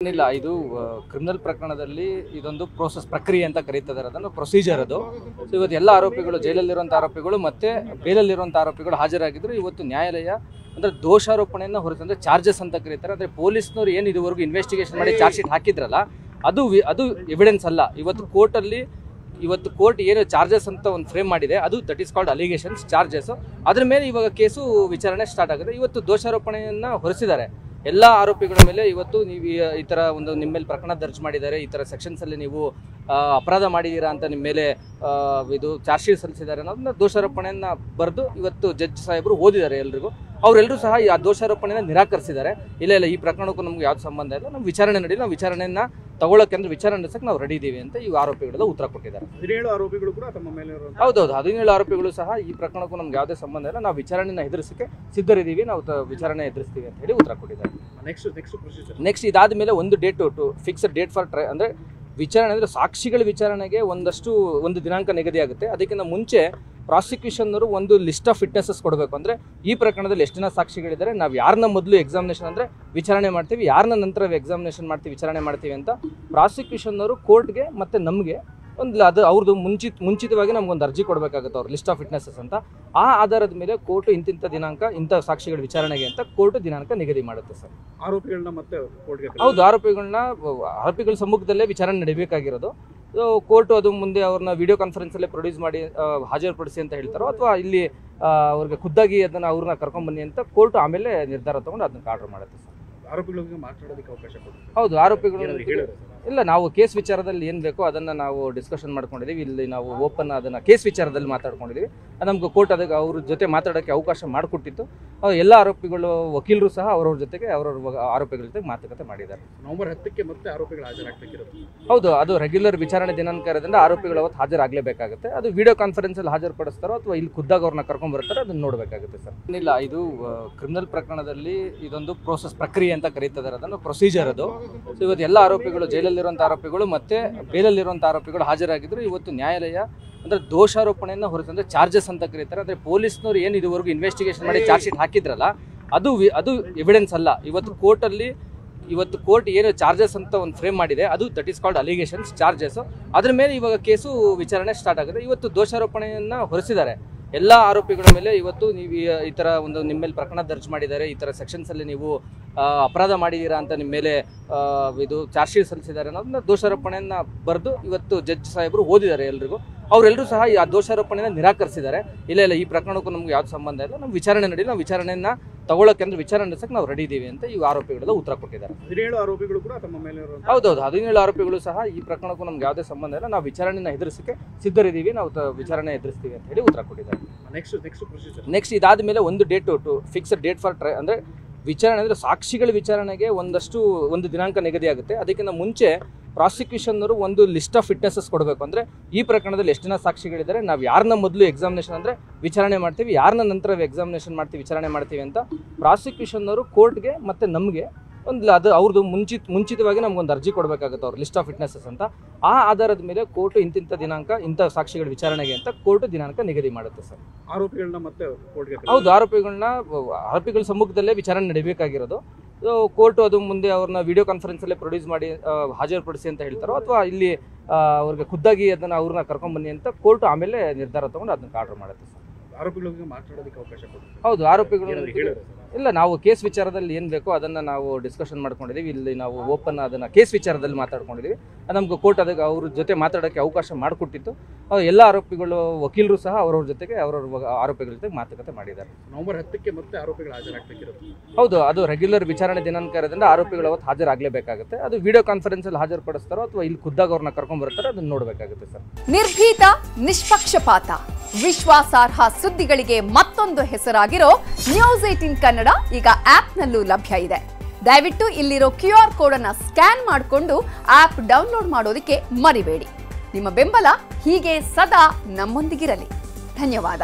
ಇಲ್ಲ ಇದು ಕ್ರಿಮಿನಲ್ ಪ್ರಕರಣದಲ್ಲಿ ಇದೊಂದು ಪ್ರೋಸೆಸ್ ಪ್ರಕ್ರಿಯೆ ಅಂತ ಕರೀತಿದ್ದಾರೆ, ಅದನ್ನು ಪ್ರೊಸೀಜರ್ ಅದು. ಸೊ ಇವತ್ತು ಎಲ್ಲ ಆರೋಪಿಗಳು, ಜೈಲಲ್ಲಿರುವಂಥ ಆರೋಪಿಗಳು ಮತ್ತು ಬೇಲಲ್ಲಿರುವಂಥ ಆರೋಪಿಗಳು ಹಾಜರಾಗಿದ್ದರು. ಇವತ್ತು ನ್ಯಾಯಾಲಯ ಅಂದರೆ ದೋಷಾರೋಪಣೆಯನ್ನು ಹೊರತಂದರೆ ಚಾರ್ಜಸ್ ಅಂತ ಕರೀತಾರೆ. ಅಂದರೆ ಪೊಲೀಸ್ನವ್ರು ಏನು ಇದುವರೆಗೂ ಇನ್ವೆಸ್ಟಿಗೇಷನ್ ಮಾಡಿ ಚಾರ್ಜ್ ಶೀಟ್ ಹಾಕಿದ್ರಲ್ಲ, ಅದು ಎವಿಡೆನ್ಸ್ ಅಲ್ಲ. ಇವತ್ತು ಕೋರ್ಟ್ ಏನು ಚಾರ್ಜಸ್ ಅಂತ ಒಂದು ಫ್ರೇಮ್ ಮಾಡಿದೆ, ಅದು that is called allegations, charges. ಅದ್ರ ಮೇಲೆ ಇವಾಗ ಕೇಸು ವಿಚಾರಣೆ ಸ್ಟಾರ್ಟ್ ಆಗಿದೆ. ಇವತ್ತು ದೋಷಾರೋಪಣೆಯನ್ನು ಹೊರಿಸಿದ್ದಾರೆ ಎಲ್ಲ ಆರೋಪಿಗಳ ಮೇಲೆ. ಇವತ್ತು ನೀವು ಈ ಥರ ಒಂದು ನಿಮ್ಮ ಮೇಲೆ ಪ್ರಕರಣ ದರ್ಜ್ ಮಾಡಿದ್ದಾರೆ, ಈ ಥರ ಸೆಕ್ಷನ್ಸಲ್ಲಿ ನೀವು ಅಪರಾಧ ಮಾಡಿದ್ದೀರಾ ಅಂತ ನಿಮ್ಮ ಮೇಲೆ ಇದು ಚಾರ್ಜ್ ಶೀಟ್ ಸಲ್ಲಿಸಿದ್ದಾರೆ ಅನ್ನೋದನ್ನ ದೋಷಾರೋಪಣೆಯನ್ನು ಬರೆದು ಇವತ್ತು ಜಡ್ಜ್ ಸಾಹೇಬರು ಓದಿದ್ದಾರೆ ಎಲ್ರಿಗೂ. ಅವರೆಲ್ಲರೂ ಸಹ ಆ ದೋಷಾರೋಪಣೆಯನ್ನು ನಿರಾಕರಿಸಿದ್ದಾರೆ. ಇಲ್ಲ ಈ ಪ್ರಕರಣಕ್ಕೂ ನಮ್ಗೆ ಯಾವ್ದು ಸಂಬಂಧ ಇಲ್ಲ, ನಮ್ಮ ವಿಚಾರಣೆ ನಡೀಲಿ, ನಾವು ವಿಚಾರಣೆಯನ್ನು ತಗೊಳ್ಳೋಕೆ ಅಂದ್ರೆ ವಿಚಾರಣೆ ನಡೆಸಕ್ಕೆ ನಾವು ರೆಡಿ ಇದ್ದೀವಿ ಅಂತ ಈ ಆರೋಪಿಗಳೆಲ್ಲ ಉತ್ತರ ಕೊಟ್ಟಿದ್ದಾರೆ. 17 ಆರೋಪಿಗಳು ಕೂಡ ತಮ್ಮ ಮೇಲೆ ಹೌದೌದು, 17 ಆರೋಪಿಗಳು ಸಹ ಈ ಪ್ರಕರಣಕ್ಕೂ ನಮ್ಗೆ ಯಾವುದೇ ಸಂಬಂಧ ಇಲ್ಲ, ನಾವು ವಿಚಾರಣೆನ ಎದುರಿಸಕ್ಕೆ ಸಿದ್ಧರಿದ್ದೀವಿ, ನಾವು ವಿಚಾರಣೆ ಎದುರಿಸ್ತೀವಿ ಅಂತ ಹೇಳಿ ಉತ್ತರ ಕೊಟ್ಟಿದ್ದಾರೆ. ನೆಕ್ಸ್ಟ್ ಇದಾದ ಮೇಲೆ ಒಂದು ಡೇಟ್ ಫಿಕ್ಸ್ಡ್ ಡೇಟ್ ಫಾರ್ ಅಂದರೆ ವಿಚಾರಣೆ ಅಂದರೆ ಸಾಕ್ಷಿಗಳ ವಿಚಾರಣೆಗೆ ಒಂದು ದಿನಾಂಕ ನಿಗದಿ ಆಗುತ್ತೆ. ಅದಕ್ಕಿಂತ ಮುಂಚೆ ಪ್ರಾಸಿಕ್ಯೂಷನ್ನರು ಒಂದು ಲಿಸ್ಟ್ ಆಫ್ ವಿಟ್ನೆಸಸ್ ಕೊಡಬೇಕು. ಅಂದರೆ ಈ ಪ್ರಕರಣದಲ್ಲಿ ಎಷ್ಟು ಜನ ಸಾಕ್ಷಿಗಳಿದ್ದಾರೆ, ನಾವು ಯಾರನ್ನ ಮೊದಲು ಎಕ್ಸಾಮಿನೇಷನ್ ಅಂದರೆ ವಿಚಾರಣೆ ಮಾಡ್ತೀವಿ, ಯಾರನ್ನ ನಂತರ ಎಕ್ಸಾಮಿನೇಷನ್ ಮಾಡ್ತೀವಿ, ವಿಚಾರಣೆ ಮಾಡ್ತೀವಿ ಅಂತ ಪ್ರಾಸಿಕ್ಯೂಷನ್ನರು ಕೋರ್ಟ್ಗೆ ಮತ್ತು ನಮಗೆ ಅದು ಅವ್ರದ್ದು ಮುಂಚಿತವಾಗಿ ನಮ್ಗೊಂದು ಅರ್ಜಿ ಕೊಡಬೇಕಾಗುತ್ತೆ, ಅವ್ರು ಲಿಸ್ಟ್ ಆಫ್ ವಿಟ್ನೆಸಸ್ ಅಂತ. ಆ ಆಧಾರದ ಮೇಲೆ ಕೋರ್ಟ್ ಇಂತಿಂಥ ದಿನಾಂಕ ಇಂಥ ಸಾಕ್ಷಿಗಳ ವಿಚಾರಣೆಗೆ ಅಂತ ಕೋರ್ಟ್ ದಿನಾಂಕ ನಿಗದಿ ಮಾಡುತ್ತೆ ಸರ್. ಆರೋಪಿಗಳನ್ನ ಮತ್ತೆ ಕೋರ್ಟ್ಗೆ ಹೌದು, ಆರೋಪಿಗಳ ಸಮ್ಮುಖದಲ್ಲೇ ವಿಚಾರಣೆ ನಡೀಬೇಕಾಗಿರೋದು. ಕೋರ್ಟ್ ಅದು ಮುಂದೆ ಅವ್ರನ್ನ ವಿಡಿಯೋ ಕಾನ್ಫರೆನ್ಸಲ್ಲೇ ಪ್ರೊಡ್ಯೂಸ್ ಮಾಡಿ ಹಾಜರುಪಡಿಸಿ ಅಂತ ಹೇಳ್ತಾರೋ, ಅಥವಾ ಇಲ್ಲಿ ಅವ್ರಿಗೆ ಖುದ್ದಾಗಿ ಅದನ್ನು ಅವ್ರನ್ನ ಕರ್ಕೊಂಡ್ಬನ್ನಿ ಅಂತ ಕೋರ್ಟ್ ಆಮೇಲೆ ನಿರ್ಧಾರ ತೊಗೊಂಡು ಅದನ್ನ ಆರ್ಡರ್ ಮಾಡುತ್ತೆ ಸರ್. ಆರೋಪಿಗಳಿಗೆ ಮಾತಾಡೋದಕ್ಕೆ ಅವಕಾಶ ಕೊಡ್ತೀವಿ. ಹೌದು, ಆರೋಪಿಗಳು ಇಲ್ಲ, ನಾವು ಕೇಸ್ ವಿಚಾರದಲ್ಲಿ ಏನು ಬೇಕೋ ಅದನ್ನು ನಾವು ಡಿಸ್ಕಷನ್ ಮಾಡ್ಕೊಂಡಿದ್ದೀವಿ. ಇಲ್ಲಿ ನಾವು ಓಪನ್ ಅದನ್ನು ಕೇಸ್ ವಿಚಾರದಲ್ಲಿ ಮಾತಾಡ್ಕೊಂಡಿದ್ದೀವಿ. ನಮ್ಗೆ ಕೋರ್ಟ್ ಅದಕ್ಕೆ ಅವ್ರ ಜೊತೆ ಮಾತಾಡೋಕ್ಕೆ ಅವಕಾಶ ಮಾಡಿಕೊಟ್ಟಿತ್ತು. ಎಲ್ಲ ಆರೋಪಿಗಳು ವಕೀಲರು ಸಹ ಅವ್ರವ್ರ ಜೊತೆಗೆ ಆರೋಪಿಗಳ ಜೊತೆಗೆ ಮಾತುಕತೆ ಮಾಡಿದ್ದಾರೆ. ನವೆಂಬರ್ 10ಕ್ಕೆ ಮತ್ತೆ ಆರೋಪಿಗಳು ಹಾಜರಾಗಬೇಕಿರುತ್ತೆ. ಹೌದು, ಅದು ರೆಗ್ಯುಲರ್ ವಿಚಾರಣೆ ದಿನಾಂಕ ಇರೋದ್ರಿಂದ ಆರೋಪಿಗಳು ಅವತ್ತು ಹಾಜರಾಗಲೇಬೇಕಾಗುತ್ತೆ. ಅದು ವಿಡಿಯೋ ಕಾನ್ಫರೆನ್ಸಲ್ಲಿ ಹಾಜರುಪಡಿಸ್ತಾರೋ ಅಥವಾ ಇಲ್ಲಿ ಖುದ್ದಾಗ ಅವ್ರನ್ನ ಕರ್ಕೊಂಡ್ಬರ್ತಾರೋ ಅದನ್ನು ನೋಡಬೇಕಾಗುತ್ತೆ ಸರ್. ಇಲ್ಲ, ಇದು ಕ್ರಿಮಿನಲ್ ಪ್ರಕರಣದಲ್ಲಿ ಇದೊಂದು ಪ್ರೋಸೆಸ್ ಪ್ರಕ್ರಿಯೆ ಅಂತ ಕರೀತಿದ್ದಾರೆ, ಅದನ್ನು ಪ್ರೊಸೀಜರ್ ಅದು. ಸೊ ಇವತ್ತು ಎಲ್ಲ ಆರೋಪಿಗಳು, ಜೈಲಲ್ಲಿರುವಂಥ ಆರೋಪಿಗಳು ಮತ್ತು ಬೇಲಲ್ಲಿರುವಂಥ ಆರೋಪಿಗಳು ಹಾಜರಾಗಿದ್ದರು. ಇವತ್ತು ನ್ಯಾಯಾಲಯ ಅಂದರೆ ದೋಷಾರೋಪಣೆಯನ್ನು ಹೊರತಂದರೆ ಚಾರ್ಜಸ್ ಅಂತ ಕರೀತಾರೆ. ಅಂದರೆ ಪೊಲೀಸ್ನವ್ರು ಏನು ಇದುವರೆಗೂ ಇನ್ವೆಸ್ಟಿಗೇಷನ್ ಮಾಡಿ ಚಾರ್ಜ್ ಶೀಟ್ ಹಾಕಿದ್ರಲ್ಲ, ಅದು ಎವಿಡೆನ್ಸ್ ಅಲ್ಲ. ಇವತ್ತು ಕೋರ್ಟ್ ಏನು ಚಾರ್ಜಸ್ ಅಂತ ಒಂದು ಫ್ರೇಮ್ ಮಾಡಿದೆ, ಅದು that is called allegations, charges. ಅದ್ರ ಮೇಲೆ ಇವಾಗ ಕೇಸು ವಿಚಾರಣೆ ಸ್ಟಾರ್ಟ್ ಆಗಿದೆ. ಇವತ್ತು ದೋಷಾರೋಪಣೆಯನ್ನು ಹೊರಿಸಿದ್ದಾರೆ ಎಲ್ಲ ಆರೋಪಿಗಳ ಮೇಲೆ. ಇವತ್ತು ನೀವು ಈ ಥರ ಒಂದು ನಿಮ್ಮ ಮೇಲೆ ಪ್ರಕರಣ ದರ್ಜ್ ಮಾಡಿದ್ದಾರೆ, ಈ ಥರ ಸೆಕ್ಷನ್ಸಲ್ಲಿ ನೀವು ಅಪರಾಧ ಮಾಡಿದ್ದೀರಾ ಅಂತ ನಿಮ್ಮ ಮೇಲೆ ಇದು ಚಾರ್ಜ್ ಶೀಟ್ ಸಲ್ಲಿಸಿದ್ದಾರೆ ಅನ್ನೋದನ್ನ ದೋಷಾರೋಪಣೆಯನ್ನು ಬರೆದು ಇವತ್ತು ಜಡ್ಜ್ ಸಾಹೇಬರು ಓದಿದ್ದಾರೆ ಎಲ್ರಿಗೂ. ಅವರೆಲ್ಲರೂ ಸಹ ಆ ದೋಷಾರೋಪಣೆಯನ್ನು ನಿರಾಕರಿಸಿದ್ದಾರೆ. ಇಲ್ಲ ಈ ಪ್ರಕರಣಕ್ಕೂ ನಮ್ಗೆ ಯಾವ್ದು ಸಂಬಂಧ ಇಲ್ಲ, ನಮ್ಮ ವಿಚಾರಣೆ ನಡೀಲಿ, ನಾವು ವಿಚಾರಣೆಯನ್ನು ತಗೊಳ್ಳೋಕೆ ಅಂದ್ರೆ ವಿಚಾರಣೆ ನಡೆಸಕ್ಕೆ ನಾವು ರೆಡಿ ಇದ್ದೀವಿ ಅಂತ ಈ ಆರೋಪಿಗಳೆಲ್ಲ ಉತ್ತರ ಕೊಟ್ಟಿದ್ದಾರೆ. 17 ಆರೋಪಿಗಳು ಕೂಡ ತಮ್ಮ ಮೇಲೆ ಹೌದೌದು, 17 ಆರೋಪಿಗಳು ಸಹ ಈ ಪ್ರಕರಣಕ್ಕೂ ನಮ್ಗೆ ಯಾವುದೇ ಸಂಬಂಧ ಇಲ್ಲ, ನಾವು ವಿಚಾರಣೆನ ಎದುರಿಸಕ್ಕೆ ಸಿದ್ಧರಿದ್ದೀವಿ, ನಾವು ವಿಚಾರಣೆ ಎದುರಿಸ್ತೀವಿ ಅಂತ ಹೇಳಿ ಉತ್ತರ ಕೊಟ್ಟಿದ್ದಾರೆ. ನೆಕ್ಸ್ಟ್ ಇದಾದ ಮೇಲೆ ಒಂದು ಡೇಟ್ ಫಿಕ್ಸ್ಡ್ ಡೇಟ್ ಫಾರ್ ಅಂದರೆ ವಿಚಾರಣೆ ಅಂದರೆ ಸಾಕ್ಷಿಗಳ ವಿಚಾರಣೆಗೆ ಒಂದು ದಿನಾಂಕ ನಿಗದಿ ಆಗುತ್ತೆ. ಅದಕ್ಕಿಂತ ಮುಂಚೆ ಪ್ರಾಸಿಕ್ಯೂಷನ್ನರು ಒಂದು ಲಿಸ್ಟ್ ಆಫ್ ವಿಟ್ನೆಸಸ್ ಕೊಡಬೇಕು. ಅಂದರೆ ಈ ಪ್ರಕರಣದಲ್ಲಿ ಎಷ್ಟು ಜನ ಸಾಕ್ಷಿಗಳಿದ್ದಾರೆ, ನಾವು ಯಾರನ್ನ ಮೊದಲು ಎಕ್ಸಾಮಿನೇಷನ್ ಅಂದರೆ ವಿಚಾರಣೆ ಮಾಡ್ತೀವಿ, ಯಾರನ್ನ ನಂತರ ಎಕ್ಸಾಮಿನೇಷನ್ ಮಾಡ್ತೀವಿ, ವಿಚಾರಣೆ ಮಾಡ್ತೀವಿ ಅಂತ ಪ್ರಾಸಿಕ್ಯೂಷನ್ನರು ಕೋರ್ಟ್ಗೆ ಮತ್ತು ನಮಗೆ ಅದು ಅವ್ರದ್ದು ಮುಂಚಿತವಾಗಿ ನಮ್ಗೊಂದು ಅರ್ಜಿ ಕೊಡಬೇಕಾಗುತ್ತೆ, ಅವ್ರು ಲಿಸ್ಟ್ ಆಫ್ ವಿಟ್ನೆಸಸ್ ಅಂತ. ಆ ಆಧಾರದ ಮೇಲೆ ಕೋರ್ಟ್ ಇಂತಿಂಥ ದಿನಾಂಕ ಇಂಥ ಸಾಕ್ಷಿಗಳ ವಿಚಾರಣೆಗೆ ಅಂತ ಕೋರ್ಟ್ ದಿನಾಂಕ ನಿಗದಿ ಮಾಡುತ್ತೆ ಸರ್. ಆರೋಪಿಗಳನ್ನ ಮತ್ತೆ ಕೋರ್ಟ್ಗೆ ಹೌದು, ಆರೋಪಿಗಳ ಸಮ್ಮುಖದಲ್ಲೇ ವಿಚಾರಣೆ ನಡೀಬೇಕಾಗಿರೋದು. ಕೋರ್ಟ್ ಅದು ಮುಂದೆ ಅವ್ರನ್ನ ವಿಡಿಯೋ ಕಾನ್ಫರೆನ್ಸಲ್ಲೇ ಪ್ರೊಡ್ಯೂಸ್ ಮಾಡಿ ಹಾಜರುಪಡಿಸಿ ಅಂತ ಹೇಳ್ತಾರೋ, ಅಥವಾ ಇಲ್ಲಿ ಅವ್ರಿಗೆ ಖುದ್ದಾಗಿ ಅದನ್ನು ಅವ್ರನ್ನ ಕರ್ಕೊಂಡ್ಬನ್ನಿ ಅಂತ ಕೋರ್ಟ್ ಆಮೇಲೆ ನಿರ್ಧಾರ ತೊಗೊಂಡು ಅದನ್ನ ಆರ್ಡರ್ ಮಾಡುತ್ತೆ ಸರ್. ಆರೋಪಿಗಳಿಗೆ ಮಾತಾಡೋದಕ್ಕೆ ಅವಕಾಶ ಕೊಡ್ತೀವಿ. ಹೌದು, ಇಲ್ಲ, ನಾವು ಕೇಸ್ ವಿಚಾರದಲ್ಲಿ ಏನು ಬೇಕೋ ಅದನ್ನು ನಾವು ಡಿಸ್ಕಷನ್ ಮಾಡ್ಕೊಂಡಿದ್ದೀವಿ. ಇಲ್ಲಿ ನಾವು ಓಪನ್ ಅದನ್ನು ಕೇಸ್ ವಿಚಾರದಲ್ಲಿ ಮಾತಾಡ್ಕೊಂಡಿದ್ದೀವಿ. ನಮ್ಗೆ ಕೋರ್ಟ್ ಅದಕ್ಕೆ ಅವ್ರ ಜೊತೆ ಮಾತಾಡೋಕ್ಕೆ ಅವಕಾಶ ಮಾಡಿಕೊಟ್ಟಿತ್ತು. ಎಲ್ಲ ಆರೋಪಿಗಳು ವಕೀಲರು ಸಹ ಅವ್ರವ್ರ ಜೊತೆಗೆ ಆರೋಪಿಗಳ ಜೊತೆಗೆ ಮಾತುಕತೆ ಮಾಡಿದ್ದಾರೆ. ನವೆಂಬರ್ 10ಕ್ಕೆ ಮತ್ತೆ ಆರೋಪಿಗಳು ಹಾಜರಾಗಬೇಕಿರುತ್ತೆ. ಹೌದು, ಅದು ರೆಗ್ಯುಲರ್ ವಿಚಾರಣೆ ದಿನಾಂಕ ಇರೋದ್ರಿಂದ ಆರೋಪಿಗಳು ಅವತ್ತು ಹಾಜರಾಗಲೇಬೇಕಾಗುತ್ತೆ. ಅದು ವಿಡಿಯೋ ಕಾನ್ಫರೆನ್ಸಲ್ಲಿ ಹಾಜರುಪಡಿಸ್ತಾರೋ ಅಥವಾ ಇಲ್ಲಿ ಖುದ್ದಾಗ ಅವ್ರನ್ನ ಕರ್ಕೊಂಡ್ಬರ್ತಾರೋ ಅದನ್ನು ನೋಡಬೇಕಾಗುತ್ತೆ ಸರ್. ನಿರ್ಭೀತ, ನಿಷ್ಪಕ್ಷಪಾತ, ವಿಶ್ವಾಸಾರ್ಹ ಸುದ್ದಿಗಳಿಗೆ ಮತ್ತೊಂದು ಹೆಸರಾಗಿರೋ ನ್ಯೂಸ್ 18 ಕನ್ನಡ ಈಗ ಆಪ್ನಲ್ಲೂ ಲಭ್ಯ ಇದೆ. ದಯವಿಟ್ಟು ಇಲ್ಲಿರೋ QR ಕೋಡ್ ಅನ್ನು ಸ್ಕ್ಯಾನ್ ಮಾಡಿಕೊಂಡು ಆಪ್ ಡೌನ್ಲೋಡ್ ಮಾಡೋದಕ್ಕೆ ಮರಿಬೇಡಿ. ನಿಮ್ಮ ಬೆಂಬಲ ಹೀಗೆ ಸದಾ ನಮ್ಮೊಂದಿಗಿರಲಿ. ಧನ್ಯವಾದ.